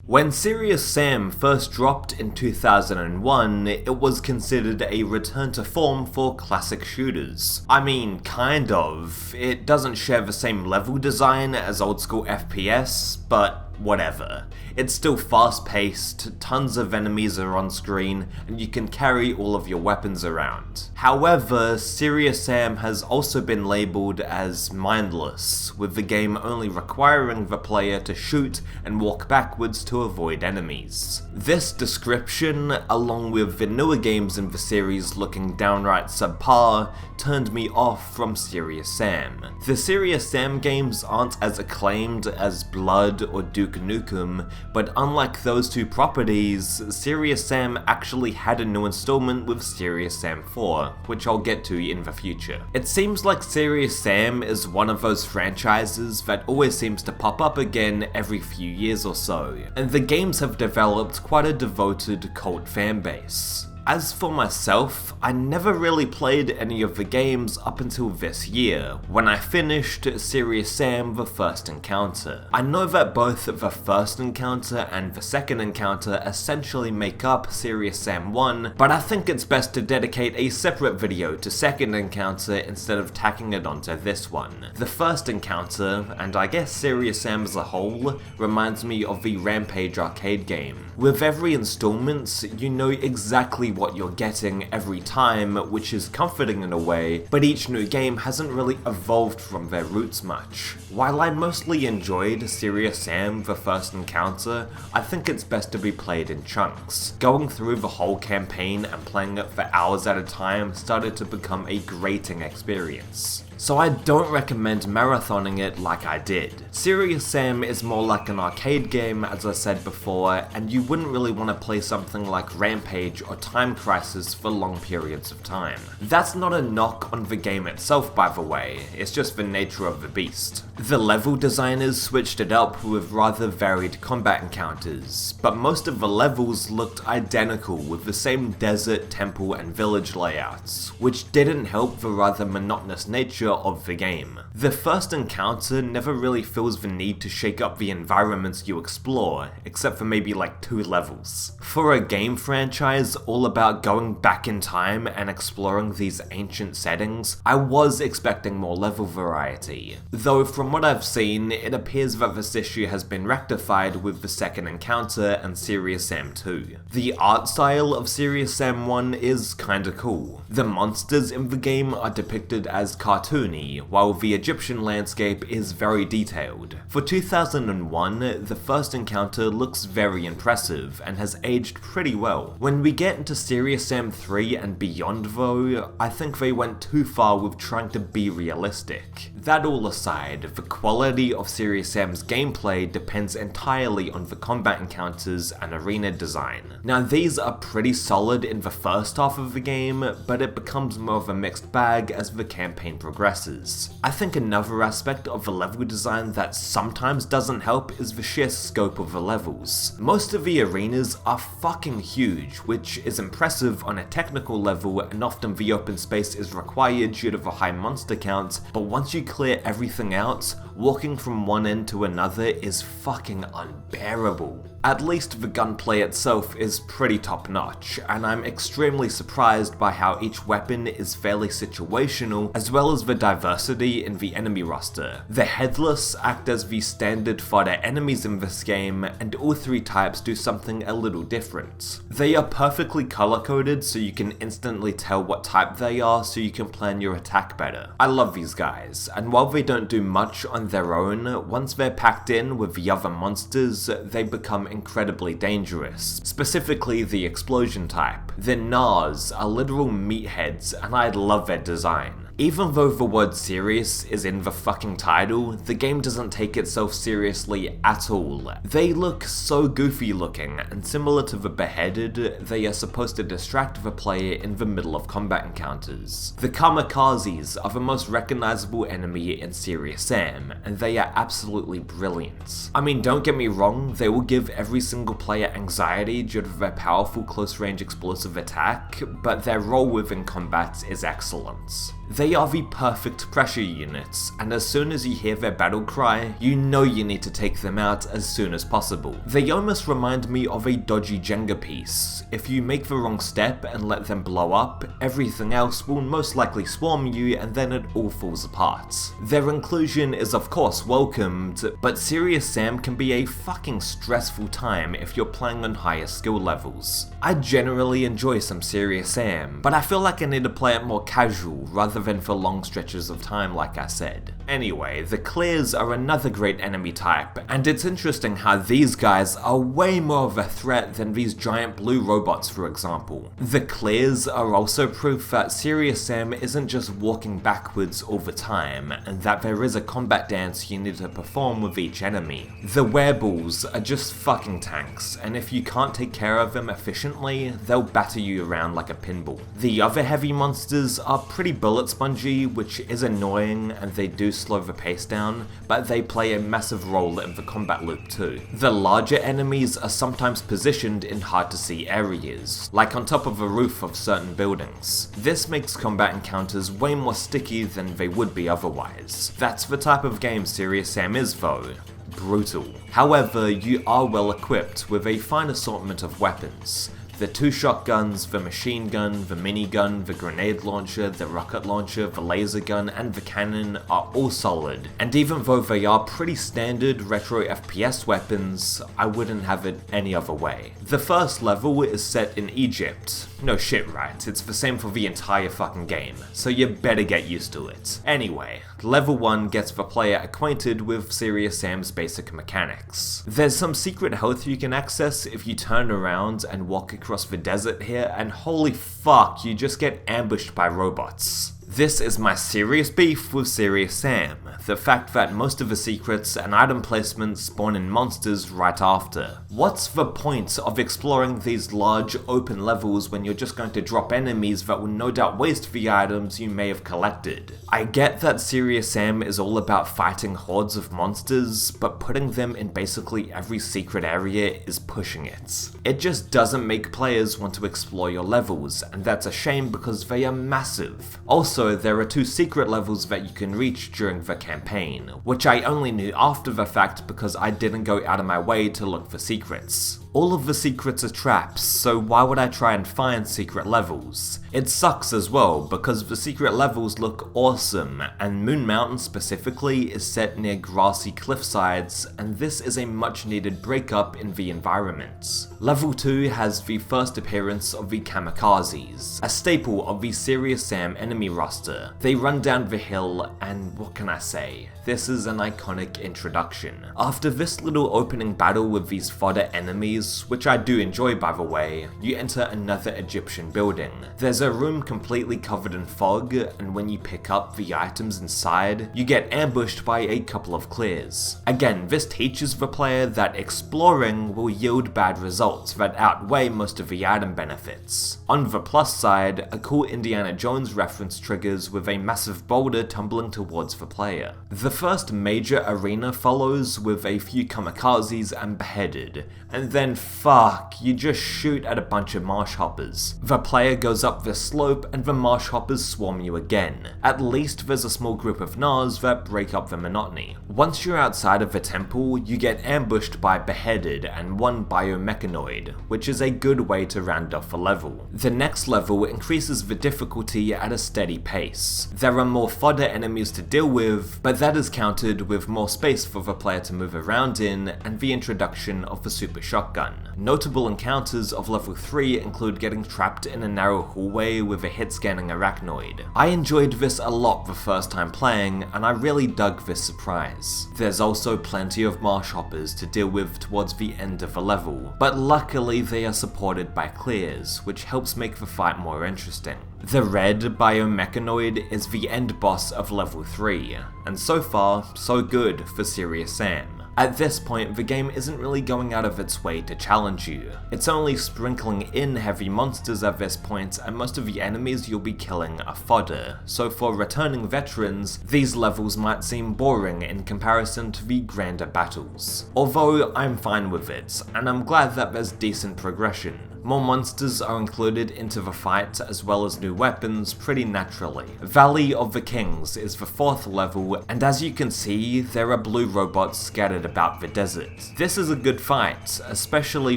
When Serious Sam first dropped in 2001, it was considered a return to form for classic shooters. I mean, kind of. It doesn't share the same level design as old school FPS, but whatever. It's still fast-paced, tons of enemies are on screen, and you can carry all of your weapons around. However, Serious Sam has also been labelled as mindless, with the game only requiring the player to shoot and walk backwards to avoid enemies. This description, along with the newer games in the series looking downright subpar, turned me off from Serious Sam. The Serious Sam games aren't as acclaimed as Blood or Duke Nukem, but unlike those two properties, Serious Sam actually had a new installment with Serious Sam 4, which I'll get to in the future. It seems like Serious Sam is one of those franchises that always seems to pop up again every few years or so, and the games have developed quite a devoted cult fanbase. As for myself, I never really played any of the games up until this year, when I finished Serious Sam: The First Encounter. I know that both the first encounter and the second encounter essentially make up Serious Sam 1, but I think it's best to dedicate a separate video to second encounter instead of tacking it onto this one. The first encounter, and I guess Serious Sam as a whole, reminds me of the Rampage arcade game. With every installment, you know exactly what you're getting every time, which is comforting in a way, but each new game hasn't really evolved from their roots much. While I mostly enjoyed Serious Sam: The First Encounter, I think it's best to be played in chunks. Going through the whole campaign and playing it for hours at a time started to become a grating experience. So I don't recommend marathoning it like I did. Serious Sam is more like an arcade game, as I said before, and you wouldn't really want to play something like Rampage or Time Crisis for long periods of time. That's not a knock on the game itself, by the way, it's just the nature of the beast. The level designers switched it up with rather varied combat encounters, but most of the levels looked identical with the same desert, temple, and village layouts, which didn't help the rather monotonous nature of the game. The first encounter never really feels the need to shake up the environments you explore, except for maybe like 2 levels. For a game franchise all about going back in time and exploring these ancient settings, I was expecting more level variety. Though from what I've seen, it appears that this issue has been rectified with the second encounter and Serious Sam 2. The art style of Serious Sam 1 is kinda cool. The monsters in the game are depicted as cartoons, while the Egyptian landscape is very detailed. For 2001, the first encounter looks very impressive and has aged pretty well. When we get into Serious Sam 3 and beyond though, I think they went too far with trying to be realistic. That all aside, the quality of Serious Sam's gameplay depends entirely on the combat encounters and arena design. Now these are pretty solid in the first half of the game, but it becomes more of a mixed bag as the campaign progresses. I think another aspect of the level design that sometimes doesn't help is the sheer scope of the levels. Most of the arenas are fucking huge, which is impressive on a technical level, and often the open space is required due to the high monster count, but once you clear everything out, walking from one end to another is fucking unbearable. At least the gunplay itself is pretty top notch, and I'm extremely surprised by how each weapon is fairly situational, as well as the diversity in the enemy roster. The Headless act as the standard fodder enemies in this game, and all 3 types do something a little different. They are perfectly color coded so you can instantly tell what type they are so you can plan your attack better. I love these guys, and while they don't do much on their own, once they're packed in with the other monsters, they become incredibly dangerous, specifically the explosion type. The Gnaws are literal meatheads, and I love their design. Even though the word serious is in the fucking title, the game doesn't take itself seriously at all. They look so goofy looking, and similar to the beheaded, they are supposed to distract the player in the middle of combat encounters. The Kamikazes are the most recognizable enemy in Serious Sam, and they are absolutely brilliant. I mean, don't get me wrong, they will give every single player anxiety due to their powerful close-range explosive attack, but their role within combat is excellent. They are the perfect pressure units, and as soon as you hear their battle cry, you know you need to take them out as soon as possible. They almost remind me of a dodgy Jenga piece. If you make the wrong step and let them blow up, everything else will most likely swarm you and then it all falls apart. Their inclusion is of course welcomed, but Serious Sam can be a fucking stressful time if you're playing on higher skill levels. I generally enjoy some Serious Sam, but I feel like I need to play it more casual rather than for long stretches of time like I said. Anyway, the clears are another great enemy type, and it's interesting how these guys are way more of a threat than these giant blue robots, for example. The clears are also proof that Serious Sam isn't just walking backwards all the time, and that there is a combat dance you need to perform with each enemy. The wereballs are just fucking tanks, and if you can't take care of them efficiently, they'll batter you around like a pinball. The other heavy monsters are pretty bullet spongy, which is annoying, and they do slow the pace down, but they play a massive role in the combat loop too. The larger enemies are sometimes positioned in hard to see areas, like on top of a roof of certain buildings. This makes combat encounters way more sticky than they would be otherwise. That's the type of game Serious Sam is though. Brutal. However, you are well equipped with a fine assortment of weapons. The 2 shotguns, the machine gun, the minigun, the grenade launcher, the rocket launcher, the laser gun, and the cannon are all solid. And even though they are pretty standard retro FPS weapons, I wouldn't have it any other way. The first level is set in Egypt. No shit, right? It's the same for the entire fucking game, so you better get used to it. Anyway, level 1 gets the player acquainted with Serious Sam's basic mechanics. There's some secret health you can access if you turn around and walk across the desert here, and holy fuck, you just get ambushed by robots. This is my serious beef with Serious Sam, the fact that most of the secrets and item placements spawn in monsters right after. What's the point of exploring these large open levels when you're just going to drop enemies that will no doubt waste the items you may have collected? I get that Serious Sam is all about fighting hordes of monsters, but putting them in basically every secret area is pushing it. It just doesn't make players want to explore your levels, and that's a shame because they are massive. Also, there are 2 secret levels that you can reach during the campaign, which I only knew after the fact because I didn't go out of my way to look for secrets. All of the secrets are traps, so why would I try and find secret levels? It sucks as well, because the secret levels look awesome, and Moon Mountain specifically is set near grassy cliffsides, and this is a much needed breakup in the environment. Level 2 has the first appearance of the Kamikazes, a staple of the Serious Sam enemy roster. They run down the hill, and what can I say? This is an iconic introduction. After this little opening battle with these fodder enemies, which I do enjoy by the way, you enter another Egyptian building. There's a room completely covered in fog, and when you pick up the items inside, you get ambushed by a couple of clears. Again, this teaches the player that exploring will yield bad results that outweigh most of the item benefits. On the plus side, a cool Indiana Jones reference triggers with a massive boulder tumbling towards the player. The first major arena follows with a few kamikazes and beheaded, and then fuck, you just shoot at a bunch of marsh hoppers. The player goes up the slope and the marsh hoppers swarm you again. At least there's a small group of Nas that break up the monotony. Once you're outside of the temple, you get ambushed by beheaded and 1 biomechanoid, which is a good way to round off the level. The next level increases the difficulty at a steady pace. There are more fodder enemies to deal with, but that is countered with more space for the player to move around in and the introduction of the super shotgun. Notable encounters of level 3 include getting trapped in a narrow hallway with a hit-scanning arachnoid. I enjoyed this a lot the first time playing, and I really dug this surprise. There's also plenty of marsh hoppers to deal with towards the end of the level, but luckily they are supported by clears, which helps make the fight more interesting. The red biomechanoid is the end boss of level 3, and so far, so good for Serious Sam. At this point, the game isn't really going out of its way to challenge you. It's only sprinkling in heavy monsters at this point, and most of the enemies you'll be killing are fodder, so for returning veterans, these levels might seem boring in comparison to the grander battles. Although I'm fine with it, and I'm glad that there's decent progression. More monsters are included into the fight as well as new weapons pretty naturally. Valley of the Kings is the 4th level, and as you can see, there are blue robots scattered about the desert. This is a good fight, especially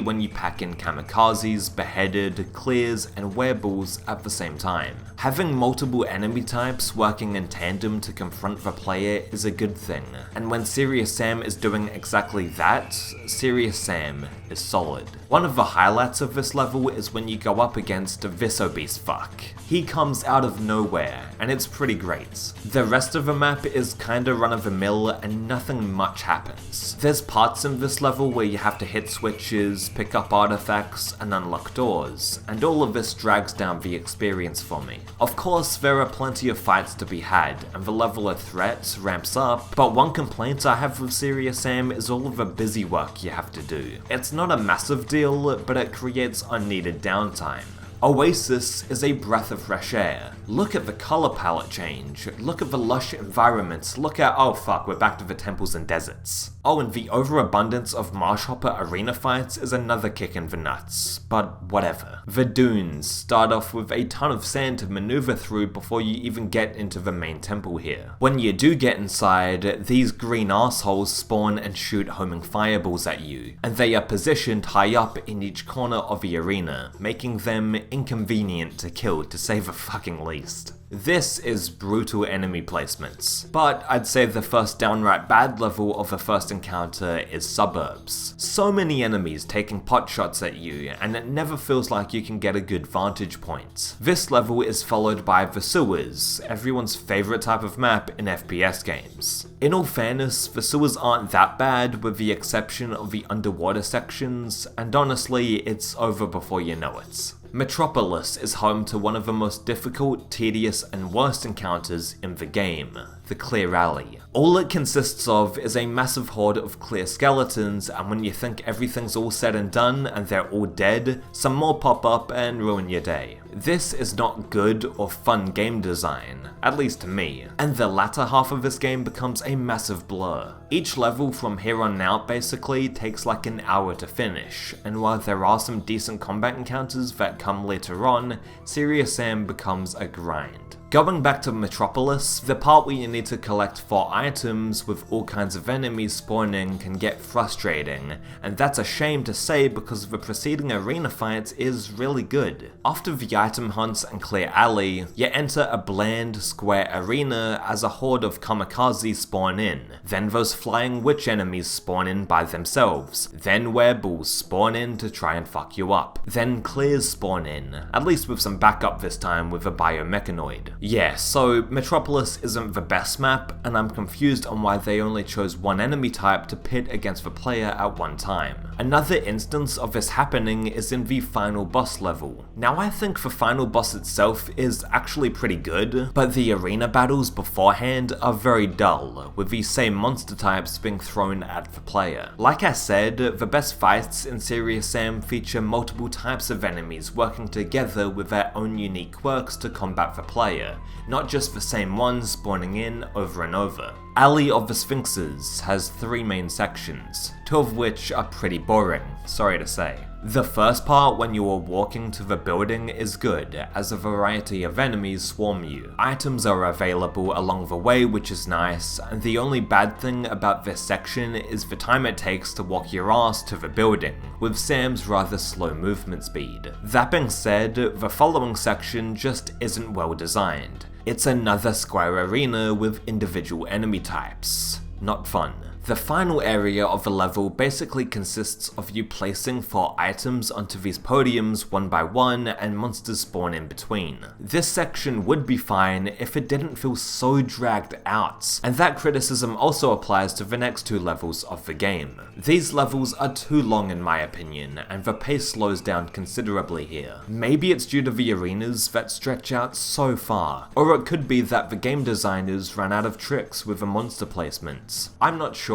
when you pack in kamikazes, beheaded, clears, and wereballs at the same time. Having multiple enemy types working in tandem to confront the player is a good thing, and when Serious Sam is doing exactly that, Serious Sam is solid. One of the highlights of this level is when you go up against this obese fuck. He comes out of nowhere, and it's pretty great. The rest of the map is kinda run-of-the-mill and nothing much happens. There's parts in this level where you have to hit switches, pick up artifacts, and unlock doors, and all of this drags down the experience for me. Of course, there are plenty of fights to be had, and the level of threat ramps up, but one complaint I have with Serious Sam is all of the busy work you have to do. It's not a massive deal, but it creates unneeded downtime. Oasis is a breath of fresh air. Look at the color palette change, look at the lush environments, look at— oh fuck, we're back to the temples and deserts. Oh, and the overabundance of Marshhopper arena fights is another kick in the nuts, but whatever. The dunes start off with a ton of sand to maneuver through before you even get into the main temple here. When you do get inside, these green assholes spawn and shoot homing fireballs at you, and they are positioned high up in each corner of the arena, making them inconvenient to kill to say the fucking least. This is brutal enemy placements, but I'd say the first downright bad level of the first encounter is Suburbs. So many enemies taking pot shots at you, and it never feels like you can get a good vantage point. This level is followed by the Sewers, everyone's favourite type of map in FPS games. In all fairness, the sewers aren't that bad with the exception of the underwater sections, and honestly, it's over before you know it. Metropolis is home to one of the most difficult, tedious, and worst encounters in the game, the Clear Alley. All it consists of is a massive horde of clear skeletons, and when you think everything's all said and done and they're all dead, some more pop up and ruin your day. This is not good or fun game design, at least to me, and the latter half of this game becomes a massive blur. Each level from here on out basically takes like an hour to finish, and while there are some decent combat encounters that come later on, Serious Sam becomes a grind. Going back to Metropolis, the part where you need to collect 4 items with all kinds of enemies spawning can get frustrating, and that's a shame to say because the preceding arena fight is really good. After the item hunts and Clear Alley, you enter a bland, square arena as a horde of kamikazes spawn in, then those flying witch enemies spawn in by themselves, then werebulls spawn in to try and fuck you up, then clears spawn in, at least with some backup this time with a biomechanoid. Yeah, so Metropolis isn't the best map, and I'm confused on why they only chose one enemy type to pit against the player at one time. Another instance of this happening is in the final boss level. Now I think the final boss itself is actually pretty good, but the arena battles beforehand are very dull, with these same monster types being thrown at the player. Like I said, the best fights in Serious Sam feature multiple types of enemies working together with their own unique quirks to combat the player, not just the same ones spawning in over and over. Alley of the Sphinxes has 3 main sections, 2 of which are pretty boring, sorry to say. The first part when you are walking to the building is good, as a variety of enemies swarm you. Items are available along the way, which is nice, and the only bad thing about this section is the time it takes to walk your ass to the building, with Sam's rather slow movement speed. That being said, the following section just isn't well designed. It's another square arena with individual enemy types. Not fun. The final area of the level basically consists of you placing 4 items onto these podiums one by one and monsters spawn in between. This section would be fine if it didn't feel so dragged out, and that criticism also applies to the next 2 levels of the game. These levels are too long in my opinion, and the pace slows down considerably here. Maybe it's due to the arenas that stretch out so far, or it could be that the game designers ran out of tricks with the monster placements. I'm not sure,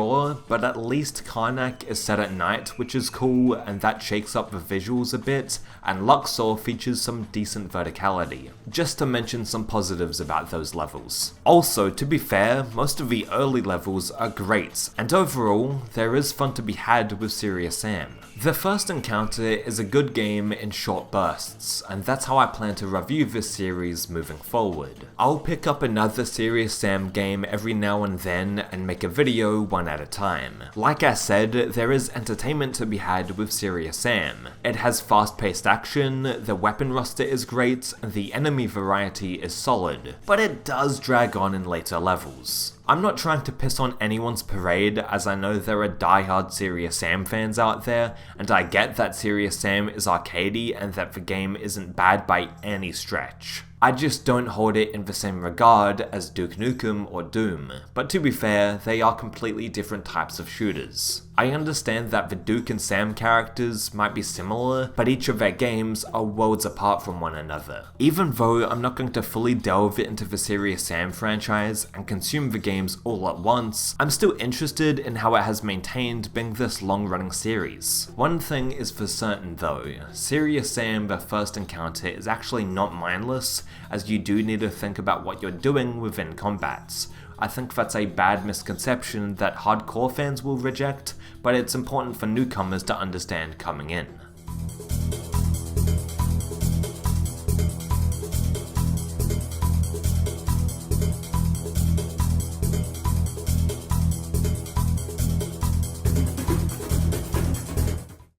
but at least Karnak is set at night, which is cool, and that shakes up the visuals a bit, and Luxor features some decent verticality, just to mention some positives about those levels. Also, to be fair, most of the early levels are great, and overall, there is fun to be had with Serious Sam. The First Encounter is a good game in short bursts, and that's how I plan to review this series moving forward. I'll pick up another Serious Sam game every now and then and make a video one at a time. Like I said, there is entertainment to be had with Serious Sam. It has fast-paced action, the weapon roster is great, and the enemy variety is solid, but it does drag on in later levels. I'm not trying to piss on anyone's parade, as I know there are diehard Serious Sam fans out there, and I get that Serious Sam is arcadey and that the game isn't bad by any stretch. I just don't hold it in the same regard as Duke Nukem or Doom, but to be fair, they are completely different types of shooters. I understand that the Duke and Sam characters might be similar, but each of their games are worlds apart from one another. Even though I'm not going to fully delve into the Serious Sam franchise and consume the games all at once, I'm still interested in how it has maintained being this long-running series. One thing is for certain though, Serious Sam The First Encounter is actually not mindless, as you do need to think about what you're doing within combats. I think that's a bad misconception that hardcore fans will reject, but it's important for newcomers to understand coming in.